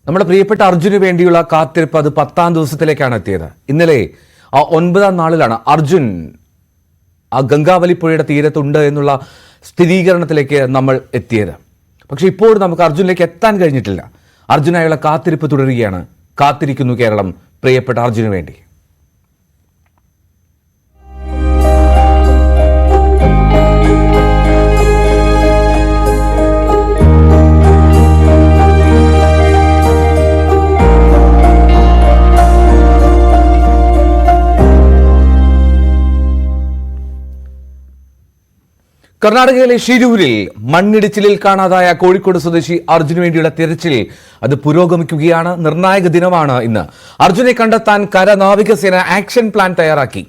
നമ്മുടെ പ്രിയപ്പെട്ട അർജുന് വേണ്ടിയുള്ള കാത്തിരിപ്പ് അത് 10ാം ദിവസത്തിലേക്കാണ് എത്തിയത്. ഇന്നലെ 9ാം നാളിലാണ് അർജുൻ ആ ഗംഗാവലിപ്പുഴയുടെ തീരത്തുണ്ട് എന്നുള്ള സ്ഥിരീകരണത്തിലേക്ക് നമ്മൾ എത്തിയത്. പക്ഷെ ഇപ്പോൾ നമുക്ക് അർജുനിലേക്ക് എത്താൻ കഴിഞ്ഞിട്ടില്ല. അർജുനായുള്ള കാത്തിരിപ്പ് തുടരുകയാണ്. കാത്തിരിക്കുന്നു കേരളം പ്രിയപ്പെട്ട അർജുന് വേണ്ടി. കർണാടകയിലെ ഷിരൂരിൽ മണ്ണിടിച്ചിലിൽ കാണാതായ കോഴിക്കോട് സ്വദേശി അർജുന് വേണ്ടിയുള്ള തിരച്ചിൽ അത് പുരോഗമിക്കുകയാണ്. നിർണായക ദിനമാണ് ഇന്ന്. അർജുനെ കണ്ടെത്താൻ കരനാവികസേന ആക്ഷൻ പ്ലാൻ തയ്യാറാക്കി.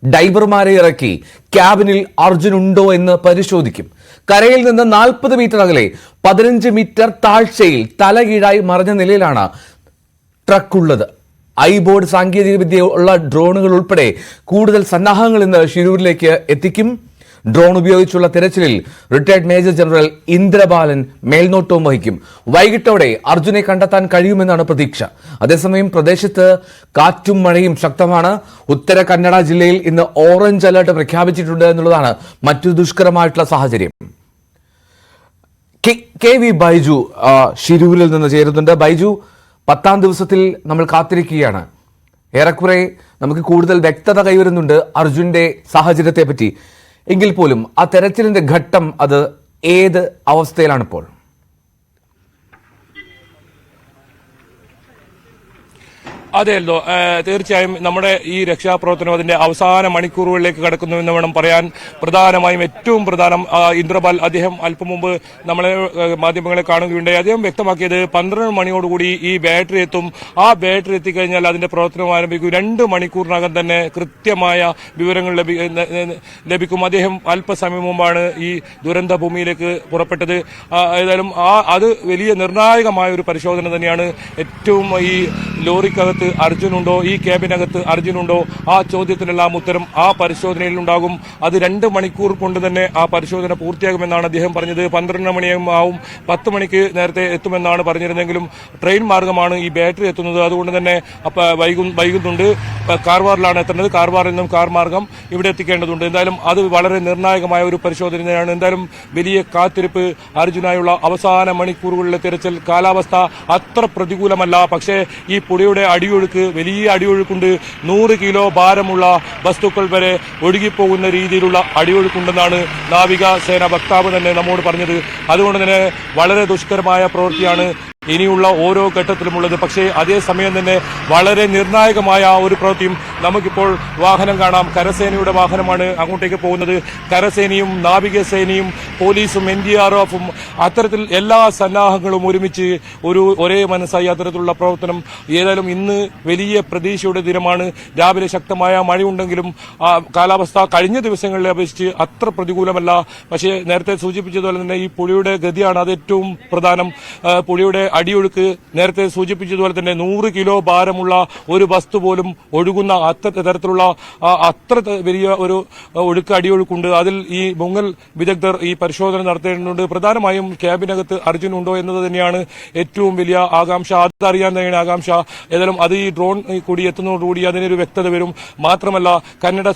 ഡൈവർമാരെ ഇറക്കി ക്യാബിനിൽ അർജുൻ ഉണ്ടോ എന്ന് പരിശോധിക്കും. കരയിൽ നിന്ന് 40 മീറ്റർ അകലെ 15 മീറ്റർ താഴ്ചയിൽ തലകീഴായി മറഞ്ഞ നിലയിലാണ് ട്രക്കുള്ളത്. ഐബോർഡ് സാങ്കേതികവിദ്യ ഉള്ള ഡ്രോണുകൾ ഉൾപ്പെടെ കൂടുതൽ സന്നാഹങ്ങൾ ഇന്ന് ഷിരൂരിലേക്ക് എത്തിക്കും. ഡ്രോൺ ഉപയോഗിച്ചുള്ള തിരച്ചിലിൽ റിട്ടയർഡ് മേജർ ജനറൽ ഇന്ദ്രബാലൻ മേൽനോട്ടവും വഹിക്കും. വൈകിട്ടോടെ അർജുനെ കണ്ടെത്താൻ കഴിയുമെന്നാണ് പ്രതീക്ഷ. അതേസമയം പ്രദേശത്ത് കാറ്റും മഴയും ശക്തമാണ്. ഉത്തര കന്നഡ ജില്ലയിൽ ഇന്ന് ഓറഞ്ച് അലർട്ട് പ്രഖ്യാപിച്ചിട്ടുണ്ട് എന്നുള്ളതാണ് മറ്റൊരു ദുഷ്കരമായിട്ടുള്ള സാഹചര്യം. കെ വി ബൈജു ഷിരൂരിൽ നിന്ന് ചേരുന്നുണ്ട്. ബൈജു, 10ാം ദിവസത്തിൽ നമ്മൾ കാത്തിരിക്കുകയാണ്. ഏറെക്കുറെ നമുക്ക് കൂടുതൽ വ്യക്തത കൈവരുന്നുണ്ട് അർജുന്റെ സാഹചര്യത്തെ പറ്റി. എങ്കിൽ പോലും ആ തെരച്ചിലിന്റെ ഘട്ടം അത് ഏത് അവസ്ഥയിലാണിപ്പോൾ? അതെയല്ലോ, തീർച്ചയായും നമ്മുടെ ഈ രക്ഷാപ്രവർത്തനം അതിന്റെ അവസാന മണിക്കൂറുകളിലേക്ക് കടക്കുന്നു എന്ന് വേണം പറയാൻ. പ്രധാനമായും ഏറ്റവും പ്രധാനം ഇന്ദ്രപാൽ അദ്ദേഹം അല്പം മുമ്പ് നമ്മളെ മാധ്യമങ്ങളെ കാണുകയുണ്ടായി. അദ്ദേഹം വ്യക്തമാക്കിയത് 12 മണിയോടുകൂടി ഈ ബാറ്ററി എത്തും. ആ ബാറ്ററി എത്തിക്കഴിഞ്ഞാൽ അതിന്റെ പ്രവർത്തനം ആരംഭിക്കും. 2 മണിക്കൂറിനകം തന്നെ കൃത്യമായ വിവരങ്ങൾ ലഭിക്കും. അദ്ദേഹം അല്പസമയം മുമ്പാണ് ഈ ദുരന്ത ഭൂമിയിലേക്ക് പുറപ്പെട്ടത്. ഏതായാലും അത് വലിയ നിർണായകമായ ഒരു പരിശോധന തന്നെയാണ്. ഏറ്റവും ഈ ലോറിക്കകത്ത് അർജുനുണ്ടോ, ഈ ക്യാബിനകത്ത് അർജുനുണ്ടോ, ആ ചോദ്യത്തിനെല്ലാം ഉത്തരം ആ പരിശോധനയിൽ ഉണ്ടാകും. അത് 2 മണിക്കൂർ കൊണ്ട് തന്നെ ആ പരിശോധന പൂർത്തിയാകുമെന്നാണ് അദ്ദേഹം പറഞ്ഞത്. 12 മണിയാവും, 10 മണിക്ക് നേരത്തെ എത്തുമെന്നാണ് പറഞ്ഞിരുന്നെങ്കിലും ട്രെയിൻ മാർഗമാണ് ഈ ബാറ്ററി എത്തുന്നത്. അതുകൊണ്ട് തന്നെ വൈകുന്നുണ്ട്. കാർവാറിലാണ് എത്തേണ്ടത്. കാർവാറിൽ നിന്നും കാർ മാർഗം ഇവിടെ എത്തിക്കേണ്ടതുണ്ട്. എന്തായാലും അത് വളരെ നിർണായകമായ ഒരു പരിശോധനയാണ്. എന്തായാലും വലിയ കാത്തിരിപ്പ്. അർജുനായുള്ള അവസാന മണിക്കൂറുകളിലെ തിരച്ചിൽ. കാലാവസ്ഥ അത്ര പ്രതികൂലമല്ല. പക്ഷേ ഈ പുഴയുടെ അടിയൊഴുക്ക്, വലിയ അടിയൊഴുക്കുണ്ട്. 100 കിലോ ഭാരമുള്ള വസ്തുക്കൾ വരെ ഒഴുകിപ്പോകുന്ന രീതിയിലുള്ള അടിയൊഴുക്കുണ്ടെന്നാണ് നാവികസേന വക്താവ് തന്നെ നമ്മോട് പറഞ്ഞത്. അതുകൊണ്ട് തന്നെ വളരെ ദുഷ്കരമായ പ്രവൃത്തിയാണ് ഇനിയുള്ള ഓരോ ഘട്ടത്തിലുമുള്ളത്. പക്ഷേ അതേസമയം തന്നെ വളരെ നിർണായകമായ ഒരു പ്രവൃത്തിയും നമുക്കിപ്പോൾ വാഹനം കാണാം. കരസേനയുടെ വാഹനമാണ് അങ്ങോട്ടേക്ക് പോകുന്നത്. കരസേനയും നാവികസേനയും പോലീസും NDRF-ഉം അത്തരത്തിൽ എല്ലാ സന്നാഹങ്ങളും ഒരുമിച്ച് ഒരേ മനസ്സായി അത്തരത്തിലുള്ള പ്രവർത്തനം. ഏതായാലും ഇന്ന് വലിയ പ്രതീക്ഷയുടെ ദിനമാണ്. രാവിലെ ശക്തമായ മഴയുണ്ടെങ്കിലും കാലാവസ്ഥ കഴിഞ്ഞ ദിവസങ്ങളിലെ അപേക്ഷിച്ച് അത്ര പ്രതികൂലമല്ല. പക്ഷേ നേരത്തെ സൂചിപ്പിച്ചതുപോലെ തന്നെ ഈ പുഴയുടെ ഗതിയാണ് അത് ഏറ്റവും പ്രധാനം. പുഴയുടെ അടിയൊഴുക്ക് നേരത്തെ സൂചിപ്പിച്ചതുപോലെ തന്നെ 100 കിലോ ഭാരമുള്ള ഒരു വസ്തു പോലും ഒഴുകുന്ന തരത്തിലുള്ള അത്ര വലിയ ഒരു അടിയൊഴുക്കുണ്ട്. അതിൽ ഈ മുങ്ങൽ വിദഗ്ധർ ഈ പരിശോധന നടത്തേണ്ടതുണ്ട്. പ്രധാനമായും ക്യാബിനകത്ത് അർജുൻ ഉണ്ടോ എന്നത് തന്നെയാണ് ഏറ്റവും വലിയ ആകാംക്ഷ. അതറിയാൻ തന്നെയാണ് ആകാംക്ഷ. ഏതായാലും അത് ഈ ഡ്രോൺ കൂടി എത്തുന്നതോടുകൂടി അതിനൊരു വ്യക്തത വരും. മാത്രമല്ല കന്നഡ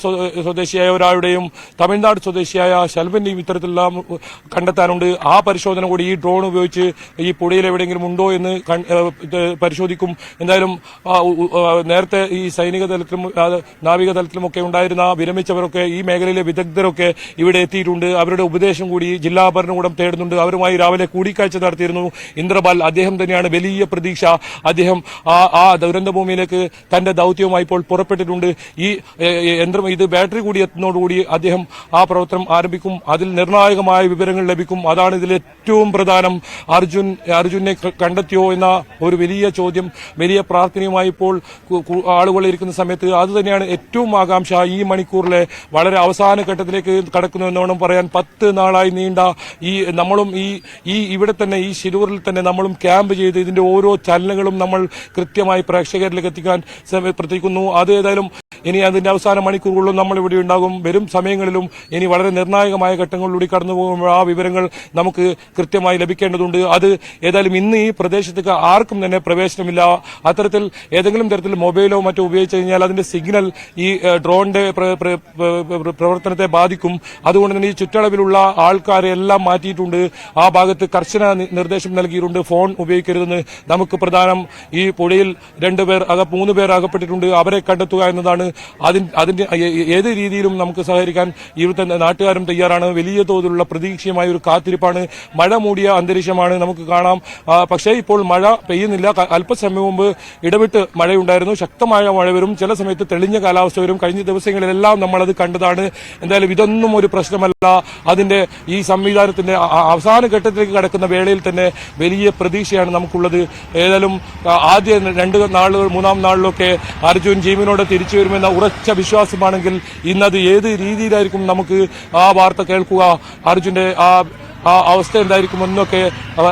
സ്വദേശിയായ ഒരാളുടെയും തമിഴ്നാട് സ്വദേശിയായ ശൽവന്റെയും ഇത്തരത്തിലെല്ലാം കണ്ടെത്താനുണ്ട്. ആ പരിശോധന കൂടി ഈ ഡ്രോൺ ഉപയോഗിച്ച് ഈ പുഴയിൽ എവിടെയെങ്കിലും ഉണ്ടോ എന്ന് പരിശോധിക്കും. എന്തായാലും നേരത്തെ ഈ സൈനിക തലത്തിലും നാവിക തലത്തിലുമൊക്കെ ഉണ്ടായിരുന്ന വിരമിച്ചവരൊക്കെ ഈ മേഖലയിലെ വിദഗ്ധരൊക്കെ ഇവിടെ എത്തിയിട്ടുണ്ട്. അവരുടെ ഉപദേശം കൂടി ജില്ലാ ഭരണകൂടം തേടുന്നുണ്ട്. അവരുമായി രാവിലെ കൂടിക്കാഴ്ച നടത്തിയിരുന്നു ഇന്ദ്രപാൽ. അദ്ദേഹം തന്നെയാണ് വലിയ പ്രതീക്ഷ. അദ്ദേഹം ആ ദുരന്തഭൂമിയിലേക്ക് തന്റെ ദൌത്യവുമായി ഇപ്പോൾ പുറപ്പെട്ടിട്ടുണ്ട്. ഈ ഇത് ബാറ്ററി കൂടി എത്തുന്നതോടുകൂടി അദ്ദേഹം ആ പ്രവർത്തനം ആരംഭിക്കും. അതിൽ നിർണായകമായ വിവരങ്ങൾ ലഭിക്കും. അതാണ് ഇതിൽ ഏറ്റവും പ്രധാനം. അർജുനെ കണ്ടെത്തിയോ എന്ന ഒരു വലിയ ചോദ്യം, വലിയ പ്രാർത്ഥനയുമായി ഇപ്പോൾ ആളുകൾ ഇരിക്കുന്ന സമയത്ത് അത് തന്നെയാണ് ഏറ്റവും ആകാംക്ഷ. ഈ മണിക്കൂറിലെ വളരെ അവസാന ഘട്ടത്തിലേക്ക് കടക്കുന്നു എന്നോണം പറയാൻ. 10 നാളായി നീണ്ട നമ്മളും ഇവിടെ തന്നെ ഈ ഷിരൂരിൽ തന്നെ നമ്മളും ക്യാമ്പ് ചെയ്ത് ഇതിന്റെ ഓരോ ചലനങ്ങളും നമ്മൾ കൃത്യമായി പ്രേക്ഷകരിലേക്ക് എത്തിക്കാൻ പ്രവർത്തിക്കുന്നു. അത് ഏതായാലും ഇനി അതിന്റെ അവസാന മണിക്കൂറുകളിലും നമ്മൾ ഇവിടെ ഉണ്ടാകും. വരും സമയങ്ങളിലും ഇനി വളരെ നിർണായകമായ ഘട്ടങ്ങളിലൂടെ കടന്നു പോകുമ്പോൾ ആ വിവരങ്ങൾ നമുക്ക് കൃത്യമായി ലഭിക്കേണ്ടതുണ്ട്. അത് ഏതായാലും ഇന്ന് ഈ പ്രദേശത്തേക്ക് ആർക്കും തന്നെ പ്രവേശനമില്ല. അത്തരത്തിൽ ഏതെങ്കിലും തരത്തിൽ മൊബൈലോ മറ്റോ ഉപയോഗിച്ചു കഴിഞ്ഞാൽ അതിന്റെ സിഗ്നൽ ഈ ഡ്രോണിന്റെ പ്രവർത്തനത്തെ ബാധിക്കും. അതുകൊണ്ട് തന്നെ ഈ ചുറ്റളവിലുള്ള ആൾക്കാരെ എല്ലാം മാറ്റിയിട്ടുണ്ട്. ആ ഭാഗത്ത് കർശന നിർദ്ദേശം നൽകിയിട്ടുണ്ട്. ഫോൺ ഉപയോഗിക്കരുതെന്ന്. നമുക്ക് പ്രധാനം ഈ പുഴയിൽ 3 പേർ അകപ്പെട്ടിട്ടുണ്ട്. അവരെ കണ്ടെത്തുക എന്നതാണ്. അതിന്റെ ഏത് രീതിയിലും നമുക്ക് സഹകരിക്കാൻ ഇവിടുത്തെ നാട്ടുകാരും തയ്യാറാണ്. വലിയ തോതിലുള്ള പ്രതീക്ഷയുമായ ഒരു കാത്തിരിപ്പാണ്. മഴ മൂടിയ അന്തരീക്ഷമാണ് നമുക്ക് കാണാം. പക്ഷേ ഇപ്പോൾ മഴ പെയ്യുന്നില്ല. അല്പസമയം മുമ്പ് ഇടവിട്ട് മഴയുണ്ടായിരുന്നു. ശക്തമായ മഴ വരും, ചില സമയത്ത് തെളിഞ്ഞ കാലാവസ്ഥ വരും. കഴിഞ്ഞ ദിവസങ്ങളിലെല്ലാം നമ്മളത് കണ്ടതാണ്. എന്തായാലും ഇതൊന്നും ഒരു പ്രശ്നമല്ല. അതിന്റെ ഈ സംവിധാനത്തിന്റെ അവസാന ഘട്ടത്തിലേക്ക് കടക്കുന്ന വേളയിൽ തന്നെ വലിയ പ്രതീക്ഷയാണ് നമുക്കുള്ളത്. ഏതായാലും ആദ്യ 2 നാളുകൾ 3-ാം നാളിലൊക്കെ അർജുൻ ജീവനോടെ തിരിച്ചു വരുമെന്ന ഉറച്ച വിശ്വാസമാണെങ്കിൽ ഇന്നത് ഏത് രീതിയിലായിരിക്കും നമുക്ക് ആ വാർത്ത കേൾക്കുക, അർജുന്റെ ആ അവസ്ഥ എന്തായിരിക്കുമെന്നൊക്കെ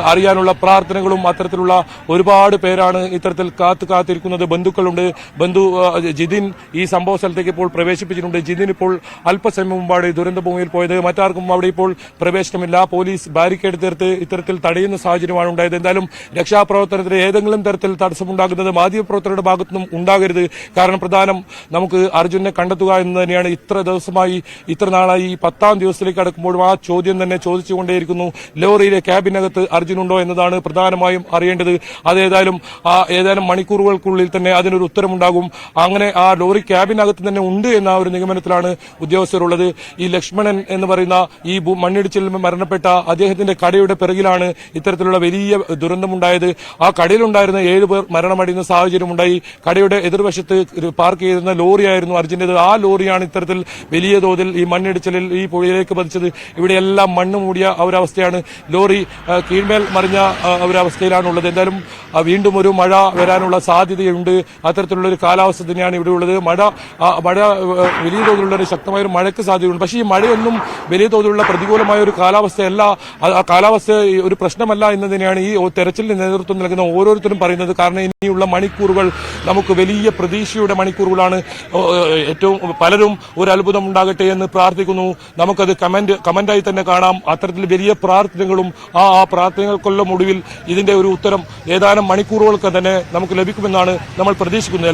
അറിയാനുള്ള പ്രാർത്ഥനകളും അത്തരത്തിലുള്ള ഒരുപാട് പേരാണ് ഇത്തരത്തിൽ കാത്തിരിക്കുന്നത്. ബന്ധുക്കളുണ്ട്. ജിതിൻ ഈ സംഭവ സ്ഥലത്തേക്ക് ഇപ്പോൾ പ്രവേശിപ്പിച്ചിട്ടുണ്ട്. ജിതിൻ ഇപ്പോൾ അല്പസമയം മുമ്പാണ് ദുരന്തഭൂമിയിൽ പോയത്. മറ്റാർക്കും അവിടെ ഇപ്പോൾ പ്രവേശനമില്ല. പോലീസ് ബാരിക്കേഡ് തീർത്ത് ഇത്തരത്തിൽ തടയുന്ന സാഹചര്യമാണ് ഉണ്ടായത്. എന്തായാലും രക്ഷാപ്രവർത്തനത്തിന് ഏതെങ്കിലും തരത്തിൽ തടസ്സമുണ്ടാകുന്നത് മാധ്യമപ്രവർത്തകരുടെ ഭാഗത്തുനിന്നും ഉണ്ടാകരുത്. കാരണം പ്രധാനം നമുക്ക് അർജുനെ കണ്ടെത്തുക എന്ന് തന്നെയാണ്. ഇത്ര നാളായി 10-ാം ദിവസത്തിലേക്ക് കടക്കുമ്പോഴും ആ ചോദ്യം തന്നെ ചോദിച്ചുകൊണ്ടേ ലോറിയിലെ ക്യാബിനകത്ത് അർജുനുണ്ടോ എന്നതാണ് പ്രധാനമായും അറിയേണ്ടത്. അതേതായാലും ഏതാനും മണിക്കൂറുകൾക്കുള്ളിൽ തന്നെ അതിനൊരു ഉത്തരമുണ്ടാകും. അങ്ങനെ ആ ലോറി ക്യാബിനകത്ത് തന്നെ ഉണ്ട് എന്ന ഒരു നിഗമനത്തിലാണ് ഉദ്യോഗസ്ഥരുള്ളത്. ഈ ലക്ഷ്മണൻ എന്ന് പറയുന്ന ഈ മണ്ണിടിച്ചിൽ മരണപ്പെട്ട അദ്ദേഹത്തിന്റെ കടയുടെ പിറകിലാണ് ഇത്തരത്തിലുള്ള വലിയ ദുരന്തമുണ്ടായത്. ആ കടയിലുണ്ടായിരുന്ന 7 പേർ മരണമടയുന്ന സാഹചര്യമുണ്ടായി. കടയുടെ എതിർവശത്ത് പാർക്ക് ചെയ്തിരുന്ന ലോറിയായിരുന്നു അർജുന്റേത്. ആ ലോറിയാണ് ഇത്തരത്തിൽ വലിയ തോതിൽ ഈ മണ്ണിടിച്ചിലിൽ ഈ പുഴയിലേക്ക് പതിച്ചത്. ഇവിടെയെല്ലാം മണ്ണ് മൂടിയ ഒരവസ്ഥയാണ്. ലോറി കീഴ്മേൽ മറിഞ്ഞ ഒരവസ്ഥയിലാണുള്ളത്. എന്തായാലും വീണ്ടും ഒരു മഴ വരാനുള്ള സാധ്യതയുണ്ട്. അത്തരത്തിലുള്ള ഒരു കാലാവസ്ഥ തന്നെയാണ് ഇവിടെ ഉള്ളത്. മഴ വലിയ തോതിലുള്ള ഒരു ശക്തമായ ഒരു മഴയ്ക്ക് സാധ്യതയുണ്ട്. പക്ഷേ ഈ മഴയൊന്നും വലിയ തോതിലുള്ള പ്രതികൂലമായ ഒരു കാലാവസ്ഥയല്ല. ആ കാലാവസ്ഥ ഒരു പ്രശ്നമല്ല എന്ന് തന്നെയാണ് ഈ തെരച്ചിലിന് നേതൃത്വം നൽകുന്ന ഓരോരുത്തരും പറയുന്നത്. കാരണം ഇനിയുള്ള മണിക്കൂറുകൾ നമുക്ക് വലിയ പ്രതീക്ഷയുടെ മണിക്കൂറുകളാണ്. പലരും ഒരു അത്ഭുതം ഉണ്ടാകട്ടെ എന്ന് പ്രാർത്ഥിക്കുന്നു. നമുക്കത് കമന്റായി തന്നെ കാണാം. അത്തരത്തിൽ വലിയ പ്രാർത്ഥനകളും ആ പ്രാർത്ഥനകൾക്കെല്ലാം ഒടുവിൽ ഇതിന്റെ ഒരു ഉത്തരം ഏതാനും മണിക്കൂറുകൾക്ക് തന്നെ നമുക്ക് ലഭിക്കുമെന്നാണ് നമ്മൾ പ്രതീക്ഷിക്കുന്നത്.